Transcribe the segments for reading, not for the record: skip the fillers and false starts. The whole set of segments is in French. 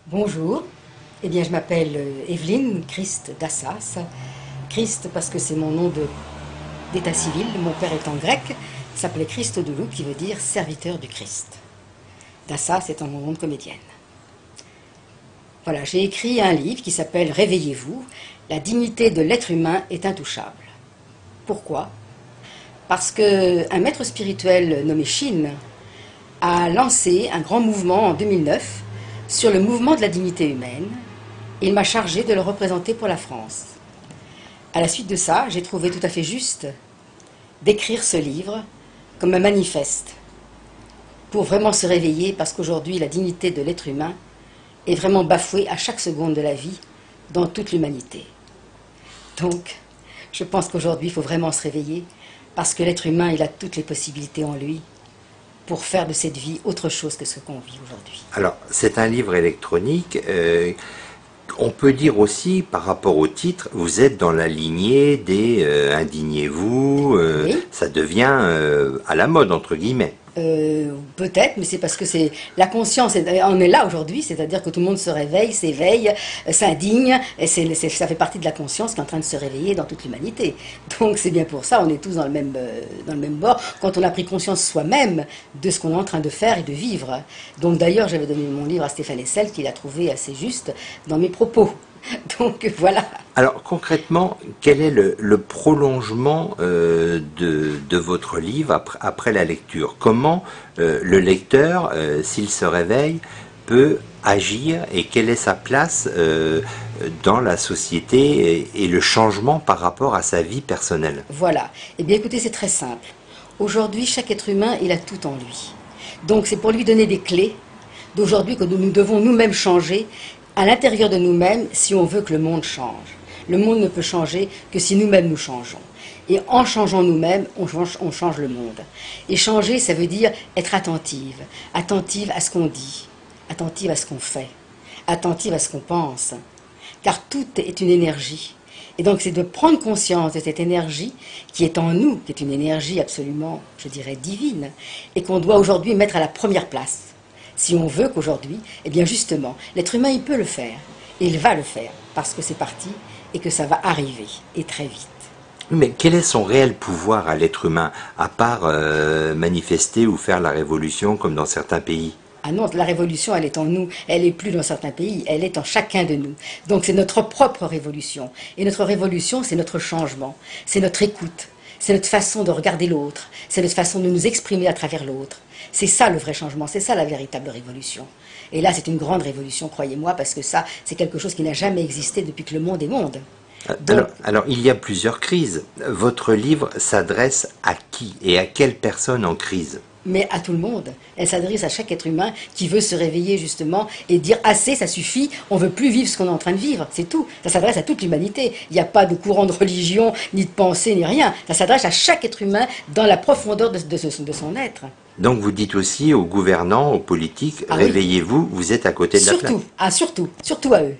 Bonjour, eh bien je m'appelle Evelyne Christ d'Assas. Christ parce que c'est mon nom d'état civil, mon père étant grec, s'appelait Christodoulou qui veut dire serviteur du Christ. D'Assas étant mon nom de comédienne. Voilà, j'ai écrit un livre qui s'appelle Réveillez-vous, la dignité de l'être humain est intouchable. Pourquoi? Parce qu'un maître spirituel nommé Shin a lancé un grand mouvement en 2009 sur le mouvement de la dignité humaine. Il m'a chargé de le représenter pour la France. À la suite de ça, j'ai trouvé tout à fait juste d'écrire ce livre comme un manifeste pour vraiment se réveiller, parce qu'aujourd'hui, la dignité de l'être humain est vraiment bafouée à chaque seconde de la vie dans toute l'humanité. Donc, je pense qu'aujourd'hui, il faut vraiment se réveiller, parce que l'être humain, il a toutes les possibilités en lui pour faire de cette vie autre chose que ce qu'on vit aujourd'hui. Alors, c'est un livre électronique. On peut dire aussi, par rapport au titre, vous êtes dans la lignée des indignez-vous. Oui. Ça devient à la mode, entre guillemets. Peut-être, mais c'est parce que c'est la conscience, on est là aujourd'hui, c'est-à-dire que tout le monde se réveille, s'éveille, s'indigne, et ça fait partie de la conscience qui est en train de se réveiller dans toute l'humanité. Donc c'est bien pour ça, on est tous dans le même bord, quand on a pris conscience soi-même de ce qu'on est en train de faire et de vivre. Donc d'ailleurs, j'avais donné mon livre à Stéphane Hessel, qui l'a trouvé assez juste dans mes propos. Donc voilà. Alors concrètement, quel est le prolongement de votre livre après la lecture? Comment le lecteur, s'il se réveille, peut agir et quelle est sa place dans la société et le changement par rapport à sa vie personnelle? Voilà. Eh bien écoutez, c'est très simple. Aujourd'hui, chaque être humain, il a tout en lui. Donc c'est pour lui donner des clés d'aujourd'hui que nous devons nous-mêmes changer à l'intérieur de nous-mêmes si on veut que le monde change. Le monde ne peut changer que si nous-mêmes nous changeons. Et en changeant nous-mêmes, on change le monde. Et changer, ça veut dire être attentive. Attentive à ce qu'on dit, attentive à ce qu'on fait, attentive à ce qu'on pense. Car tout est une énergie. Et donc c'est de prendre conscience de cette énergie qui est en nous, qui est une énergie absolument, je dirais, divine, et qu'on doit aujourd'hui mettre à la première place. Si on veut qu'aujourd'hui, eh bien justement, l'être humain, il peut le faire. Et il va le faire, parce que c'est parti et que ça va arriver, et très vite. Mais quel est son réel pouvoir à l'être humain, à part manifester ou faire la révolution comme dans certains pays? Ah non, la révolution, elle est en nous, elle n'est plus dans certains pays, elle est en chacun de nous. Donc c'est notre propre révolution. Et notre révolution, c'est notre changement, c'est notre écoute, c'est notre façon de regarder l'autre, c'est notre façon de nous exprimer à travers l'autre. C'est ça le vrai changement, c'est ça la véritable révolution. Et là, c'est une grande révolution, croyez-moi, parce que ça, c'est quelque chose qui n'a jamais existé depuis que le monde est monde. Alors, il y a plusieurs crises. Votre livre s'adresse à qui et à quelle personne en crise? Mais à tout le monde. Elle s'adresse à chaque être humain qui veut se réveiller justement et dire assez, ça suffit, on ne veut plus vivre ce qu'on est en train de vivre, c'est tout. Ça s'adresse à toute l'humanité. Il n'y a pas de courant de religion, ni de pensée, ni rien. Ça s'adresse à chaque être humain dans la profondeur de son être. Donc vous dites aussi aux gouvernants, aux politiques, réveillez-vous, vous êtes à côté de la plaque. Surtout à eux.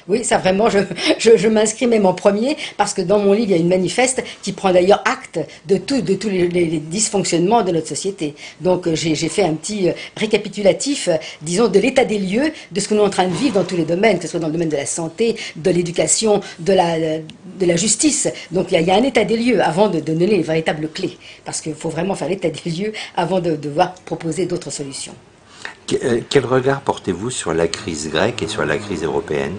Oui, ça vraiment, je m'inscris même en premier, parce que dans mon livre, il y a une manifeste qui prend d'ailleurs acte de tous les dysfonctionnements de notre société. Donc j'ai fait un petit récapitulatif, disons, de l'état des lieux, de ce que nous sommes en train de vivre dans tous les domaines, que ce soit dans le domaine de la santé, de l'éducation, de la justice. Donc il y a un état des lieux avant de donner les véritables clés, parce qu'il faut vraiment faire l'état des lieux avant de devoir proposer d'autres solutions. Quel regard portez-vous sur la crise grecque et sur la crise européenne?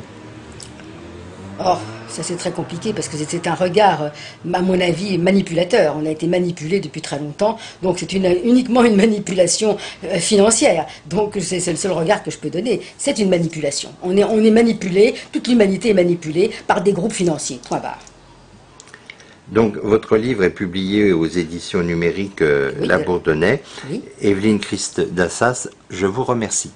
Oh, ça c'est très compliqué parce que c'est un regard, à mon avis, manipulateur. On a été manipulé depuis très longtemps, donc c'est uniquement une manipulation financière. Donc c'est le seul regard que je peux donner. C'est une manipulation. On est manipulé, toute l'humanité est manipulée par des groupes financiers. Point barre. Donc votre livre est publié aux éditions numériques La Bourdonnais. Oui. Evelyne Christ d'Assas, je vous remercie.